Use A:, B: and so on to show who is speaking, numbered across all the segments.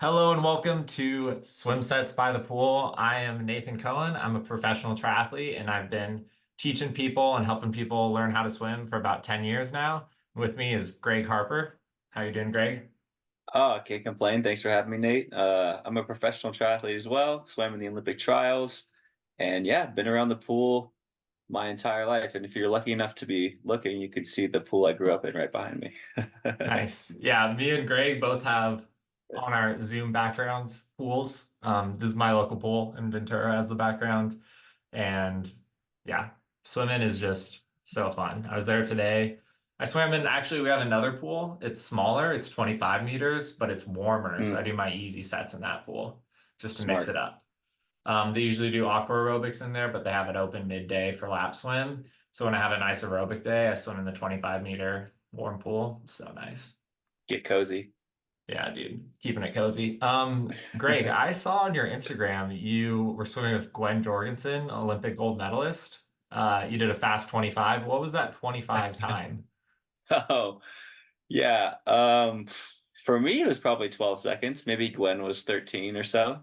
A: Hello and welcome to Swim Sets by the Pool. I am Nathan Cohen. I'm a professional triathlete and I've been teaching people and helping people learn how to swim for about 10 years now. With me is Greg Harper. How you doing, Greg?
B: Oh, I can't complain. Thanks for having me, Nate. I'm a professional triathlete as well, swam in the Olympic trials, and yeah, been around the pool my entire life. And if you're lucky enough to be looking, you can see the pool I grew up in right behind me.
A: Nice. Yeah, me and Greg both have on our Zoom backgrounds pools. This is my local pool in Ventura as the background. And yeah, swimming is just so fun. I was there today. I swam in, actually, we have another pool. It's smaller, it's 25 meters, but it's warmer. So I
B: Mm,
A: do my easy sets in that pool just to mix it
B: smart.
A: up. They usually do aqua aerobics in there, but they have it open midday for lap swim. So when I have a nice aerobic day, I swim in the 25-meter warm pool. So nice.
B: Get cozy.
A: Yeah, dude, keeping it cozy. Greg, I saw on your Instagram you were swimming with Gwen Jorgensen, Olympic gold medalist. You did a fast 25. What was that 25 time?
B: Oh, yeah. For me, it was probably 12 seconds. Maybe Gwen was 13 or so.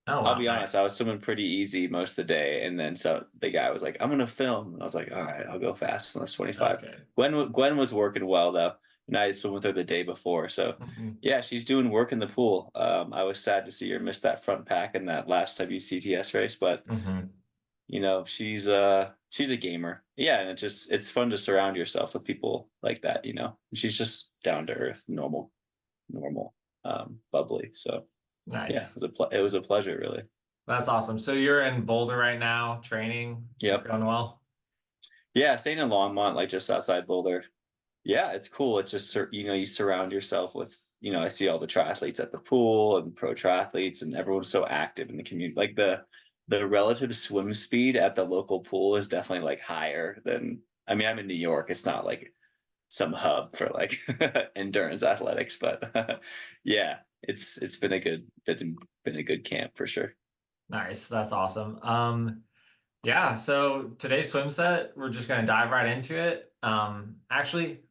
A: Oh,
B: I'll
A: wow,
B: be honest, I
A: nice.
B: was swimming pretty easy most of the day, and then so the guy was like, "I'm gonna film," and I was like, "All right, I'll go fast on this 25."
A: Okay.
B: Gwen was working well though, and I swam with her the day before, so
A: Mhm.
B: yeah, she's doing work in the pool. I was sad to see her miss that front pack in that last WCTS race, but
A: Mhm.
B: she's a gamer, yeah, and it's fun to surround yourself with people like that, She's just down to earth, normal, bubbly. So yeah,
A: Nice.
B: it was a pleasure, really.
A: That's awesome. So you're in Boulder right now, training. It's
B: Yep.
A: going well.
B: Yeah, staying in Longmont, like just outside Boulder. Yeah, it's cool. It's just you surround yourself with I see all the triathletes at the pool and pro triathletes, and everyone's so active in the community. Like the relative swim speed at the local pool is definitely like higher than. I mean, I'm in New York. It's not like some hub for like endurance athletics, but yeah, it's been a good camp for sure.
A: Nice. That's awesome. Yeah, so today's swim set, we're just going to dive right into it. Actually,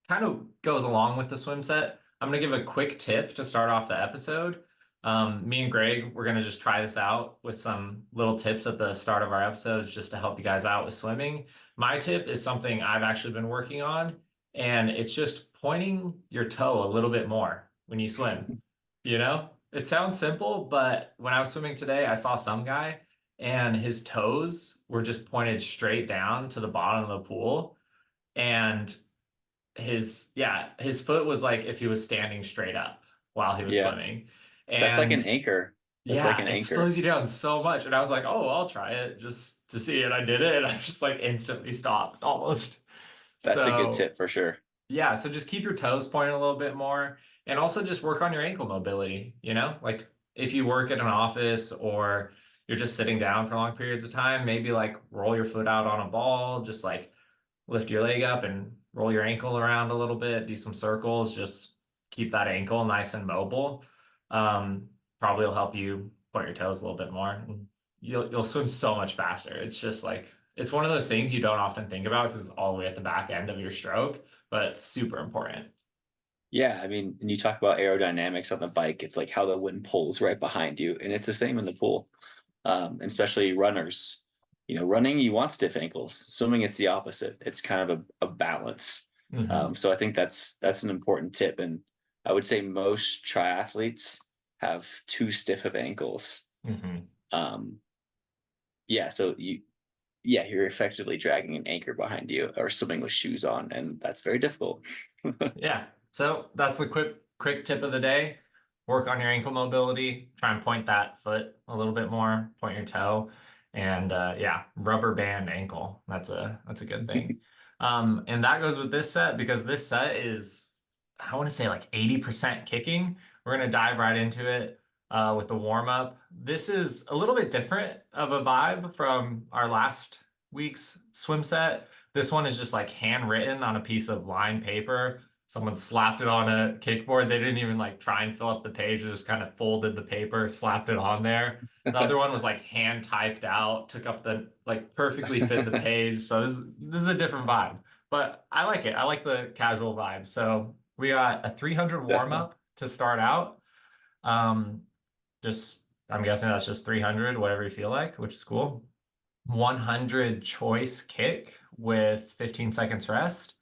A: kind of goes along with the swim set. I'm going to give a quick tip to start off the episode. Me and Greg, we're going to just try this out with some little tips at the start of our episodes just to help you guys out with swimming. My tip is something I've actually been working on, and it's just pointing your toe a little bit more when you swim. You know, it sounds simple, but when I was swimming today, I saw some guy and his toes were just pointed straight down to the bottom of the pool. And his foot was like if he was standing straight up while he was
B: Yeah,
A: swimming.
B: that's like an
A: And
B: anchor. That's like
A: yeah,
B: an
A: it
B: anchor.
A: slows you down so much. And I was like, oh, I'll try it just to see it. I did it. And I just like instantly stopped almost.
B: That's a good
A: So
B: tip for sure.
A: yeah, so just keep your toes pointing a little bit more and also just work on your ankle mobility, like if you work in an office or you're just sitting down for long periods of time, maybe like roll your foot out on a ball, just like lift your leg up and roll your ankle around a little bit, do some circles, just keep that ankle nice and mobile. Probably will help you point your toes a little bit more. And you'll swim so much faster. It's just like it's one of those things you don't often think about because it's all the way at the back end of your stroke, but it's super important.
B: Yeah, I mean, and you talk about aerodynamics on the bike, it's like how the wind pulls right behind you, and it's the same in the pool. And especially runners. Running, you want stiff ankles. Swimming, it's the opposite. It's kind of a balance.
A: Hmm.
B: So I think that's an important tip, and I would say most triathletes have too stiff of ankles.
A: Hmm.
B: Um, yeah, so you're effectively dragging an anchor behind you or swimming with shoes on, and that's very difficult.
A: Yeah. So that's the quick tip of the day. Work on your ankle mobility. Try and point that foot a little bit more. Point your toe, and yeah, rubber band ankle. That's a good thing. And that goes with this set because this set is I want to say like 80% kicking. We're gonna dive right into it with the warm up. This is a little bit different of a vibe from our last week's swim set. This one is just like handwritten on a piece of lined paper. Someone slapped it on a kickboard. They didn't even like try and fill up the page. They just kind of folded the paper, slapped it on there. The other one was like hand typed out, took up the like perfectly fit the page. So this is a different vibe, but I like it. I like the casual vibe. So we got a 300 warm
B: Definitely.
A: up to start out. Um, just I'm guessing that's just 300, whatever you feel like, which is cool. 100 choice kick with 15 seconds rest.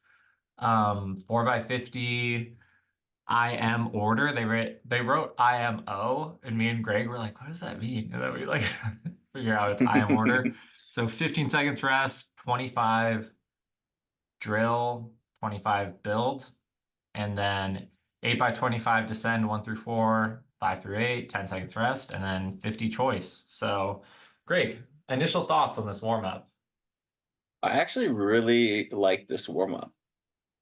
A: 4 by 50 IM order. They wrote IMO, and me and Greg were like, what does that mean? And then we like figure out it's IM order. So 15 seconds rest, 25 drill, 25 build, and then 8 by 25 descend 1 through 4, 5 through 8, 10 seconds rest, and then 50 choice. So, Greg, initial thoughts on this warm up?
B: I actually really like this warm up,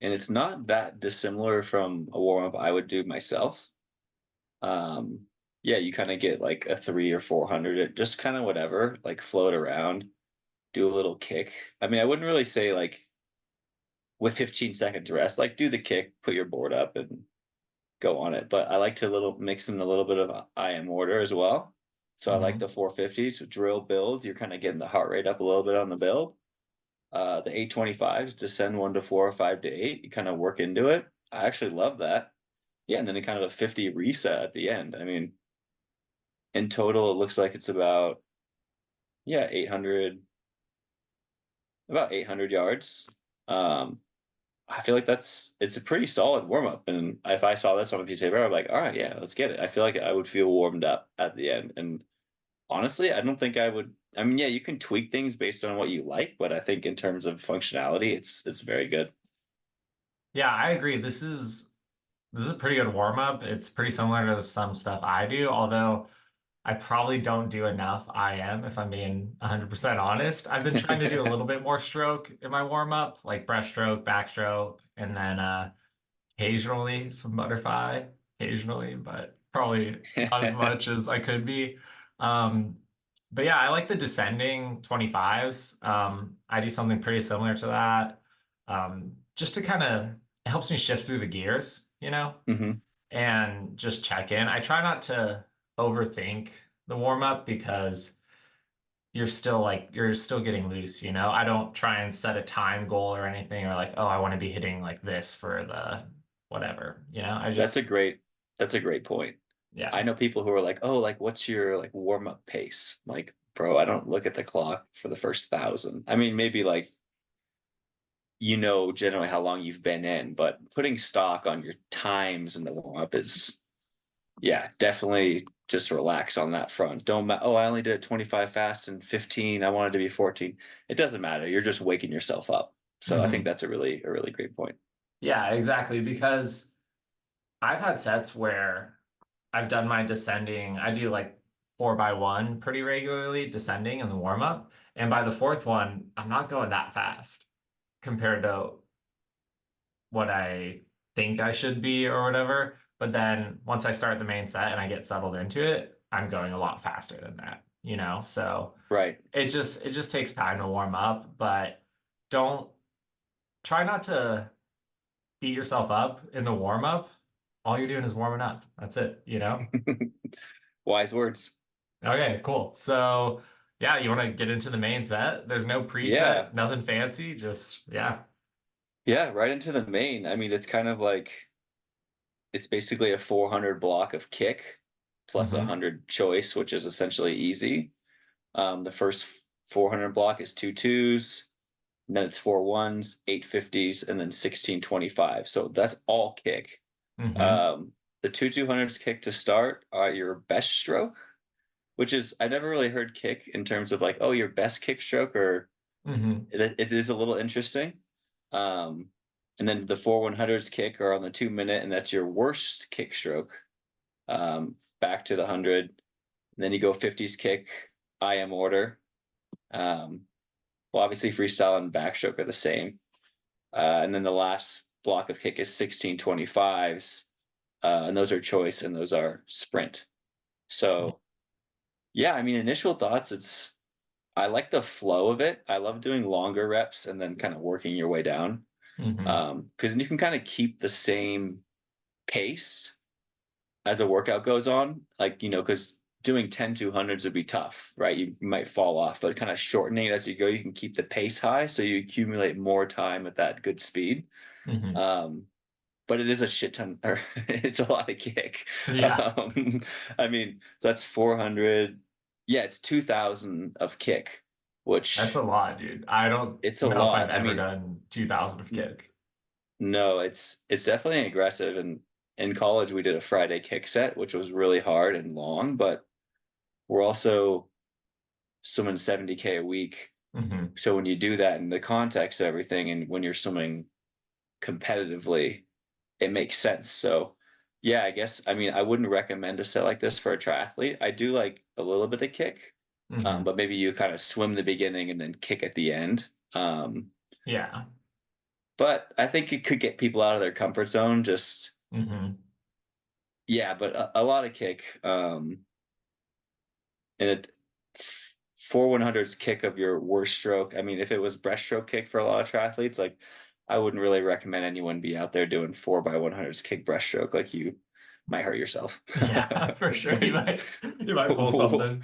B: and it's not that dissimilar from a warm up I would do myself. Um, yeah, you kind of get like a 3 or 400, just kind of whatever, like float around, do a little kick. I mean, I wouldn't really say like with 15 seconds rest, like do the kick, put your board up and go on it. But I like to little mix in a little bit of IM order as well. So I like
A: Hmm.
B: the 450s, drill build. You're kind of getting the heart rate up a little bit on the build. The 825s descend 1 to 4 or 5 to 8. You kind of work into it. I actually love that. Yeah, and then a kind of a 50 reset at the end. I mean, in total, it looks like it's about, yeah, 800, about 800 yards. Um, I feel like it's a pretty solid warm up. And if I saw this on a piece of paper, I'm like, all right, yeah, let's get it. I feel like I would feel warmed up at the end. And honestly, I don't think I would. I mean, yeah, you can tweak things based on what you like, but I think in terms of functionality, it's very good.
A: Yeah, I agree. This is a pretty good warm up. It's pretty similar to some stuff I do, although I probably don't do enough IM if I'm being 100% honest. I've been trying to do a little bit more stroke in my warm up, like breaststroke, backstroke, and then occasionally some butterfly, occasionally, but probably not as much as I could be. Um, but yeah, I like the descending 25s. I do something pretty similar to that. Just to kind of it helps me shift through the gears,
B: Hmm.
A: and just check in. I try not to overthink the warm up because you're still getting loose. I don't try and set a time goal or anything or like, oh, I want to be hitting like this for the whatever. I
B: That's a
A: just
B: great that's a great point. I
A: yeah.
B: know people who are like, oh, like what's your like warm up pace? Like, bro, I don't look at the clock for the first 1,000. I mean, maybe like generally how long you've been in, but putting stock on your times in the warm up is, yeah, definitely just relax on that front. Don't oh, I only did 25 fast and 15. I wanted to be 14. It doesn't matter. You're just waking yourself up. So I think
A: Hmm.
B: that's a really great point.
A: Yeah, exactly. Because I've had sets where I've done my descending. I do like 4 by 1 pretty regularly, descending in the warm up. And by the fourth one, I'm not going that fast compared to what I think I should be or whatever. But then once I start the main set and I get settled into it, I'm going a lot faster than that. So
B: Right.
A: it just takes time to warm up, but don't try not to beat yourself up in the warm up. All you're doing is warming up. That's it.
B: Wise words.
A: Okay, cool. So yeah, you want to get into the main set? There's no
B: Yeah.
A: preset, nothing fancy, just yeah.
B: Yeah, right into the main. I mean, it's kind of like it's basically a 400 block of kick plus a
A: Hmm.
B: 100 choice, which is essentially easy. The first 400 block is two twos, and then it's four ones, 850s, and then 1625. So that's all kick.
A: Hmm.
B: Um, the two 200s kick to start are your best stroke, which is I never really heard kick in terms of like, oh, your best kick stroke, or
A: Hmm.
B: it is a little interesting. Um, and then the four 100s kick are on the 2 minute, and that's your worst kick stroke. Back to the 100. And then you go 50s kick, IM order. Um, well, obviously freestyle and backstroke are the same. And then the last block of kick is 1625s. And those are choice and those are sprint. So yeah, I mean, initial thoughts, I like the flow of it. I love doing longer reps and then kind of working your way down.
A: Hmm.
B: Because you can kind of keep the same pace as a workout goes on, like, because doing 10 200s would be tough, right? You might fall off, but kind of shortening it as you go, you can keep the pace high. So you accumulate more time at that good speed.
A: Hmm.
B: Um, but it is a shit ton, or it's a lot of kick.
A: Yeah,
B: I mean, that's 400. Yeah, it's 2,000 of kick,
A: that's
B: which
A: a lot, dude. I don't
B: it's a
A: know if I've
B: lot. I
A: ever
B: mean,
A: done 2000 of
B: n-
A: kick.
B: no, it's definitely aggressive. And in college, we did a Friday kick set, which was really hard and long, but we're also swimming 70K a week.
A: Hmm.
B: So when you do that in the context of everything, and when you're swimming competitively, it makes sense. So yeah, I guess I mean I wouldn't recommend a set like this for a triathlete. I do like a little bit of kick,
A: Hmm.
B: but maybe you kind of swim the beginning and then kick at the end.
A: Yeah.
B: But I think it could get people out of their comfort zone. Just
A: Hmm.
B: yeah, but a lot of kick. And it 4/100s kick of your worst stroke. I mean, if it was breaststroke kick for a lot of triathletes, like I wouldn't really recommend anyone be out there doing 4/100s kick breaststroke. Like you might hurt yourself.
A: Yeah, for sure. You might pull something.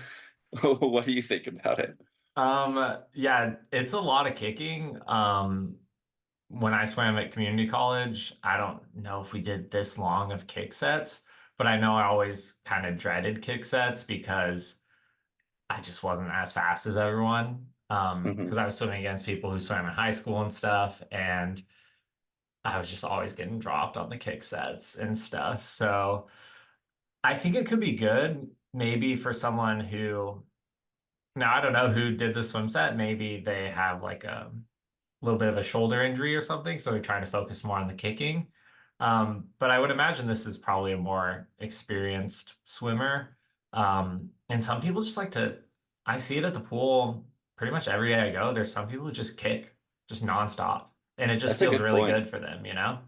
B: What do you think about it?
A: Yeah, it's a lot of kicking. When I swam at community college, I don't know if we did this long of kick sets, but I know I always kind of dreaded kick sets because I just wasn't as fast as everyone. Because
B: Hmm.
A: I was swimming against people who swam in high school and stuff, and I was just always getting dropped on the kick sets and stuff. So I think it could be good, maybe for someone who, now I don't know who did the swim set. Maybe they have like a little bit of a shoulder injury or something, so they're trying to focus more on the kicking. But I would imagine this is probably a more experienced swimmer. And some people just like to, I see it at the pool pretty much every day I go. There's some people who just kick just nonstop, and it just
B: That's a
A: feels
B: good
A: really
B: point.
A: good for them, you know?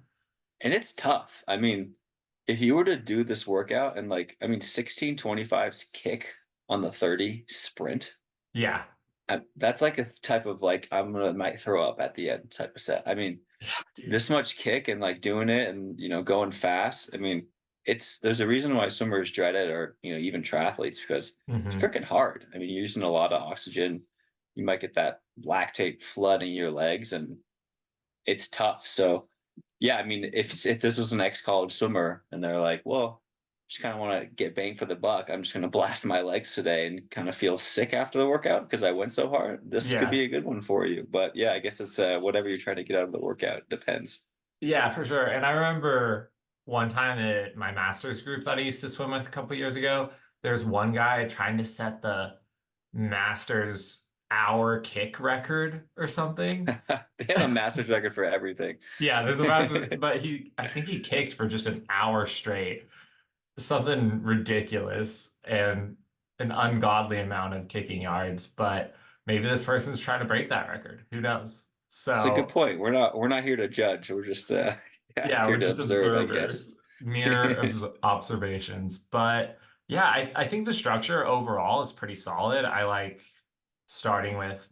B: And it's tough. I mean, if you were to do this workout and like, I mean, 16:25's kick on the 30 sprint,
A: Yeah.
B: that's like a type of like I'm gonna might throw up at the end type of set. I mean,
A: Yeah, dude.
B: this much kick and like doing it and going fast. I mean, it's there's a reason why swimmers dread it, or even triathletes, because it's
A: Hmm.
B: freaking hard. I mean, you're using a lot of oxygen. You might get that lactate flooding your legs, and it's tough. So yeah, I mean, if this was an ex-college swimmer and they're like, well, just kind of want to get bang for the buck, I'm just going to blast my legs today and kind of feel sick after the workout because I went so hard. This could
A: Yeah.
B: be a good one for you. But yeah, I guess it's whatever you're trying to get out of the workout. Depends.
A: Yeah, for sure. And I remember one time at my master's group that I used to swim with a couple years ago, there's one guy trying to set the master's hour kick record or something.
B: They have a master's record for everything.
A: Yeah, there's a master, but I think he kicked for just an hour straight, something ridiculous and an ungodly amount of kicking yards. But maybe this person's trying to break that record. Who knows?
B: It's a good
A: So
B: point. We're not here to judge. We're just yeah,
A: yeah,
B: here
A: we're
B: to
A: just
B: observe, I guess.
A: observers, mere observations. But yeah, I think the structure overall is pretty solid. I like starting with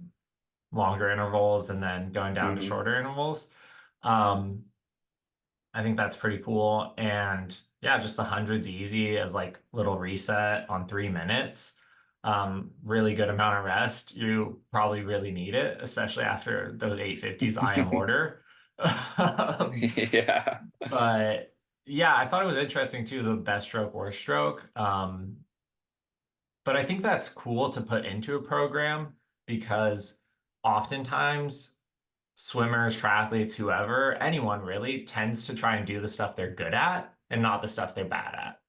A: longer intervals and then going down to
B: Hmm.
A: shorter intervals. Um, I think that's pretty cool. And yeah, just the hundreds easy as like little reset on 3 minutes. Really good amount of rest. You probably really need it, especially after those 850s IM order.
B: Yeah.
A: But yeah, I thought it was interesting too, the best stroke, worst stroke. But I think that's cool to put into a program because oftentimes swimmers, triathletes, whoever, anyone really tends to try and do the stuff they're good at and not the stuff they're bad at.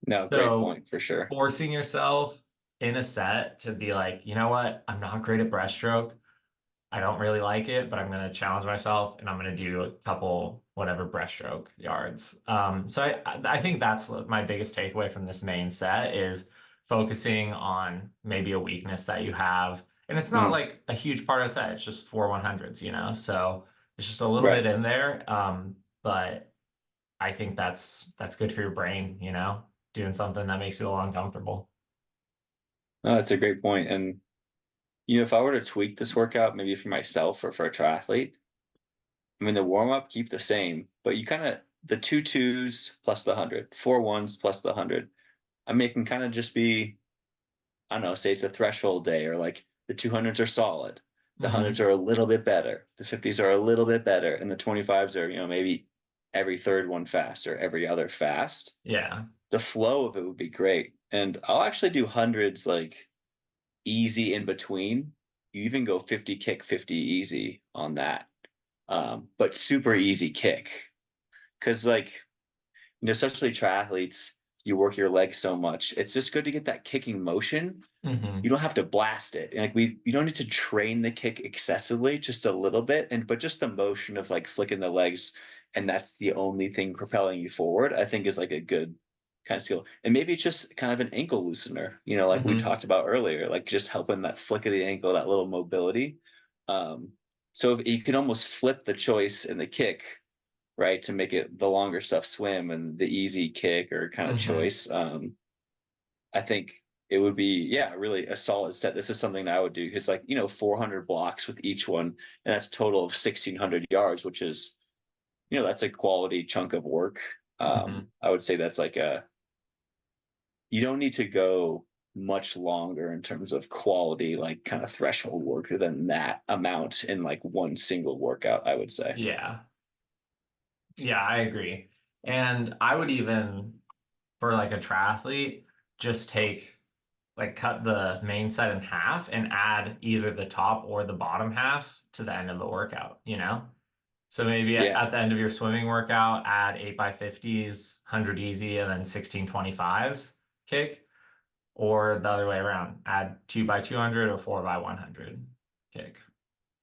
B: No, great
A: So
B: point for sure.
A: forcing yourself in a set to be like, you know what, I'm not great at breaststroke. I don't really like it, but I'm going to challenge myself and I'm going to do a couple whatever breaststroke yards. So I think that's my biggest takeaway from this main set is focusing on maybe a weakness that you have. And it's not
B: Mhm.
A: like a huge part of the set. It's just 4/100s, you know? So it's just a little bit
B: Right.
A: in there. But I think that's good for your brain, you know, doing something that makes you a little uncomfortable.
B: No, that's a great point. And if I were to tweak this workout, maybe for myself or for a triathlete, I mean, the warm up keep the same, but you kind of the 2 2s plus the 100, 4 1s plus the 100. I mean, it can kind of just be, I don't know, say it's a threshold day, or like the 200s are solid, the 100s
A: Hmm.
B: are a little bit better, the 50s are a little bit better, and the 25s are, maybe every third one fast or every other fast,
A: Yeah.
B: the flow of it would be great. And I'll actually do hundreds like easy in between. You even go 50 kick, 50 easy on that. But super easy kick. Cause like, especially triathletes, you work your legs so much. It's just good to get that kicking motion.
A: Hmm.
B: You don't have to blast it. Like you don't need to train the kick excessively, just a little bit, but just the motion of like flicking the legs, and that's the only thing propelling you forward, I think is like a good kind of skill. And maybe it's just kind of an ankle loosener, like we
A: Hmm.
B: talked about earlier, like just helping that flick of the ankle, that little mobility. Um, so if you can almost flip the choice in the kick, right, to make it the longer stuff swim and the easy kick or kind of
A: Hmm.
B: choice. I think it would be, yeah, really a solid set. This is something that I would do because, like, 400 blocks with each one, and that's a total of 1,600 yards, which is, that's a quality chunk of work.
A: Hmm.
B: I would say that's like you don't need to go much longer in terms of quality, like kind of threshold work than that amount in like one single workout, I would say.
A: Yeah. Yeah, I agree. And I would even, for like a triathlete, just like cut the main set in half and add either the top or the bottom half to the end of the workout, you know? So maybe
B: Yeah,
A: at the end of your swimming workout, add 8x50s, 100 easy, and then 1625s kick, or the other way around, add 2x200 or 4x100 kick.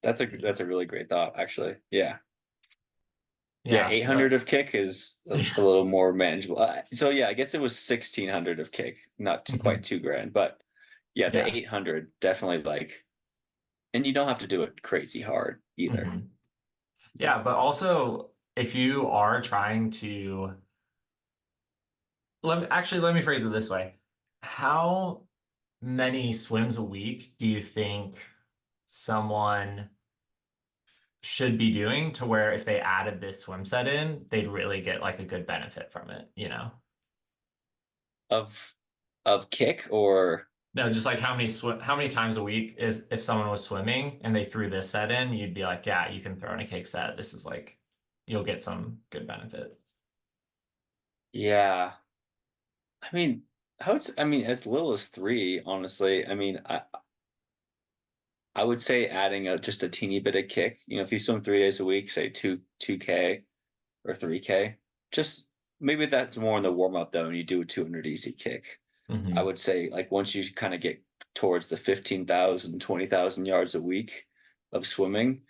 B: that's a really great thought, actually. Yeah. Yeah,
A: Yeah,
B: 800
A: so
B: of kick is a little more manageable. So yeah, I guess it was 1,600 of kick, not quite
A: mhm,
B: 2 grand, but yeah, the
A: yeah.
B: 800 definitely like, and you don't have to do it crazy hard either.
A: Hmm. Yeah, but also if you are trying to let me phrase it this way. How many swims a week do you think someone should be doing to where if they added this swim set in, they'd really get like a good benefit from it, you know?
B: Of kick or
A: No, just like how many times a week is if someone was swimming and they threw this set in, you'd be like, yeah, you can throw in a kick set. This is like you'll get some good benefit.
B: yeah. I mean, I mean, as little as three, honestly. I mean, I would say adding just a teeny bit of kick. If you swim 3 days a week, say 2K or 3K, just maybe that's more in the warm up though, and you do a 200 easy kick. I
A: Hmm.
B: would say like once you kind of get towards the 15,000, 20,000 yards a week of swimming,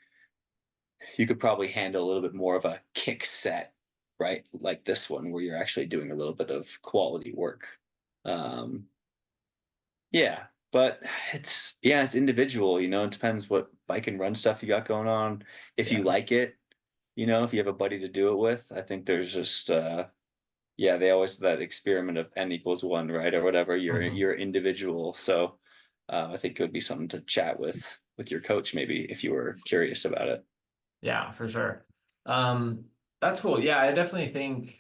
B: you could probably handle a little bit more of a kick set, right? Like this one where you're actually doing a little bit of quality work. Um, yeah, but it's individual, it depends what bike and run stuff you got going on. If you
A: Yeah.
B: like it, if you have a buddy to do it with, I think there's just yeah, they always that experiment of n equals one, right, or whatever. You're
A: Hmm.
B: individual, so I think it would be something to chat with your coach maybe if you were curious about it.
A: Yeah, for sure. That's cool. Yeah, I definitely think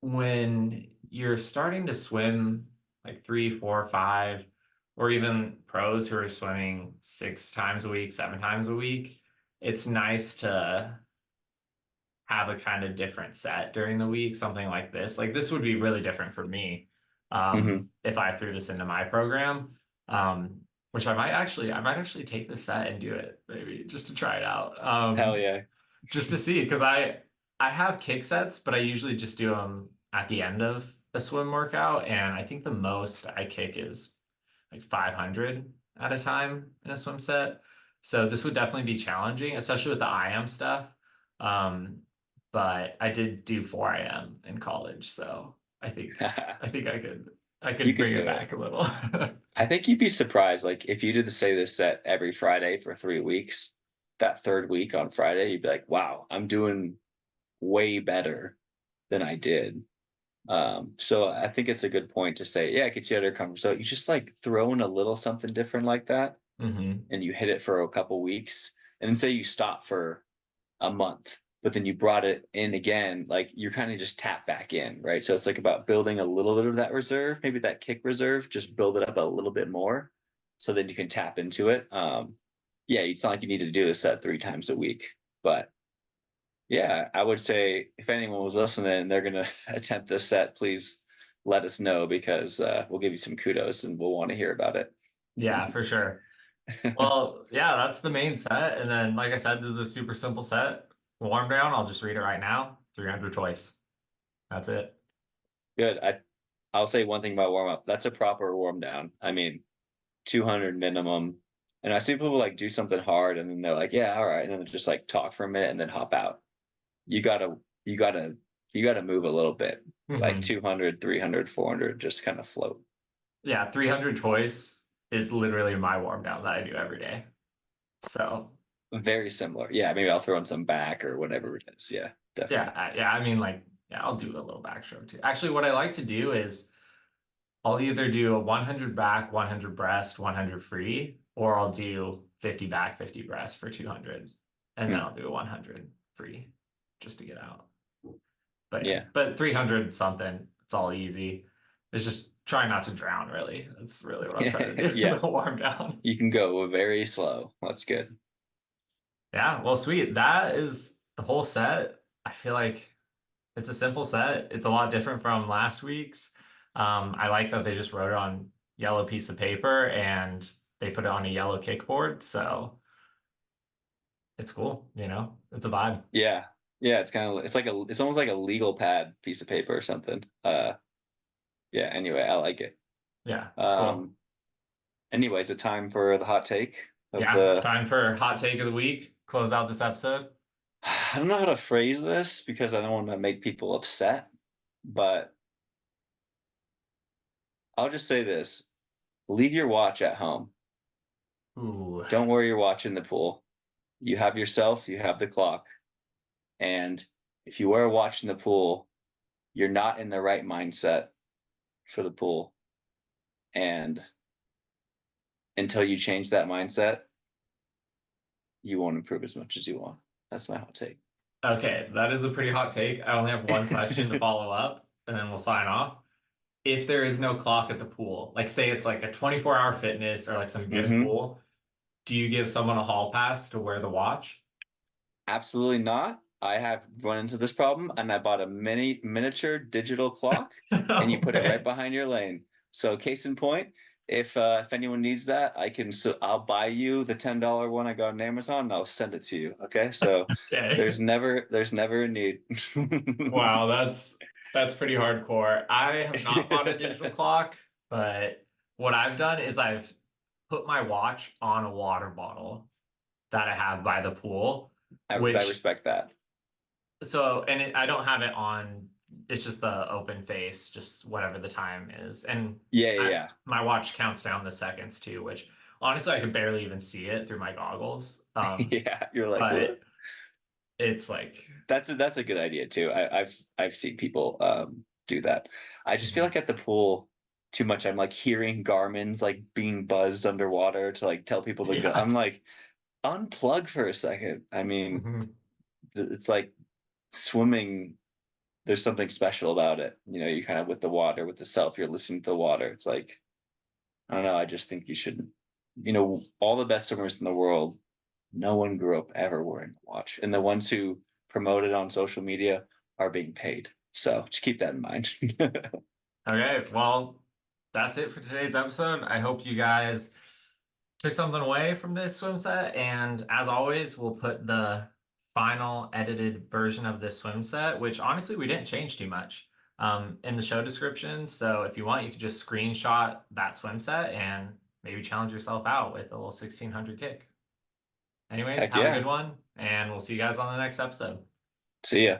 A: when you're starting to swim like three, four, five, or even pros who are swimming 6 times a week, 7 times a week, it's nice to have a kind of different set during the week, something like this. Like this would be really different for me
B: Hmm.
A: if I threw this into my program. Which I might actually take this set and do it maybe just to try it out.
B: Hell yeah.
A: Just to see because I have kick sets, but I usually just do them at the end of a swim workout, and I think the most I kick is like 500 at a time in a swim set. So this would definitely be challenging, especially with the IM stuff. Um, but I did do 4 IM in college, so I think I
B: You
A: could
B: could
A: bring it
B: do it.
A: back a little.
B: I think you'd be surprised. Like if you did the say this set every Friday for 3 weeks, that third week on Friday, you'd be like, wow, I'm doing way better than I did. So I think it's a good point to say, yeah, it gets you out of your comfort zone. You just like throw in a little something different like that,
A: Hmm.
B: and you hit it for a couple weeks, and then say you stop for a month, but then you brought it in again, like you're kind of just tap back in, right? So it's like about building a little bit of that reserve, maybe that kick reserve, just build it up a little bit more so then you can tap into it. Yeah, it's not like you need to do this set 3 times a week, but Yeah, I would say if anyone was listening and they're gonna attempt this set, please let us know because we'll give you some kudos and we'll want to hear about it.
A: Yeah, for sure. Well, yeah, that's the main set. And then, like I said, this is a super simple set. Warm down, I'll just read it right now. 300 choice. That's it.
B: Good. I'll say one thing about warm up. That's a proper warm down. I mean, 200 minimum. And I see people like do something hard and then they're like, yeah, all right. And then just like talk for a minute and then hop out. You gotta, you gotta, you gotta move a little bit, like
A: Mhm.
B: 200, 300, 400, just kind of float.
A: Yeah, 300 choice is literally my warm down that I do every day. So,
B: Very similar. Yeah, maybe I'll throw in some back or whatever it is. Yeah,
A: yeah,
B: definitely.
A: yeah, I mean, like, yeah, I'll do a little backstroke too. Actually, what I like to do is I'll either do a 100 back, 100 breast, 100 free, or I'll do 50 back, 50 breast for 200. And then
B: Hmm.
A: I'll do a 100 free just to get out. But yeah,
B: Yeah.
A: but 300 something, it's all easy. It's just try not to drown, really. That's really what I'm trying to do in
B: Yeah.
A: the warm down.
B: You can go very slow. That's good.
A: Yeah, well, sweet. That is the whole set. I feel like it's a simple set. It's a lot different from last week's. I like that they just wrote it on yellow piece of paper and they put it on a yellow kickboard. So it's cool, it's a vibe.
B: Yeah. Yeah, it's kind of it's almost like a legal pad piece of paper or something. Yeah, anyway, I like it.
A: Yeah, it's cool.
B: Um anyways, a time for the hot take of
A: Yeah, it's
B: the
A: time for hot take of the week. Close out this episode.
B: I don't know how to phrase this because I don't want to make people upset, but I'll just say this. Leave your watch at home.
A: Ooh.
B: Don't wear your watch in the pool. You have yourself, you have the clock. And if you wear a watch in the pool, you're not in the right mindset for the pool. And until you change that mindset, you won't improve as much as you want. That's my hot take.
A: Okay, that is a pretty hot take. I only have one question to follow up, and then we'll sign off. If there is no clock at the pool, like say it's like a 24-hour fitness or like some good
B: Hmm.
A: pool, do you give someone a hall pass to wear the watch?
B: Absolutely not. I have run into this problem and I bought a miniature digital clock and you put it right
A: Okay.
B: behind your lane. So case in point, if anyone needs that, I'll buy you the $10 one I got on Amazon and I'll send it to you. Okay? So
A: Okay.
B: there's never a need.
A: Wow, that's pretty hardcore. I have not bought a digital clock, but what I've done is I've put my watch on a water bottle that I have by the pool,
B: I
A: which
B: respect that.
A: I don't have it on, it's just the open face, just whatever the time is. And
B: Yeah,
A: I
B: yeah,
A: my watch counts down the seconds too, which honestly I could barely even see it through my goggles.
B: yeah. Yeah, you're like, what?
A: But it's like
B: That's a good idea too. I've seen people do that. I just feel
A: mhm.
B: like at the pool too much. I'm like hearing Garmin's like being buzzed underwater to like tell people to go.
A: Yeah.
B: I'm like unplug for a second. I mean,
A: Mhm.
B: it's like swimming. There's something special about it. You know, you kind of with the water, with the self, you're listening to the water. It's like I don't know. I just think you should. All the best swimmers in the world, no one grew up ever wearing a watch. And the ones who promote it on social media are being paid. So just keep that in mind.
A: Okay, well, that's it for today's episode. I hope you guys took something away from this swim set. And as always, we'll put the final edited version of this swim set, which honestly, we didn't change too much, in the show description. So if you want, you could just screenshot that swim set and maybe challenge yourself out with a little 1600 kick. Anyways,
B: Heck
A: have a good
B: yeah.
A: one, and we'll see you guys on the next episode.
B: See ya.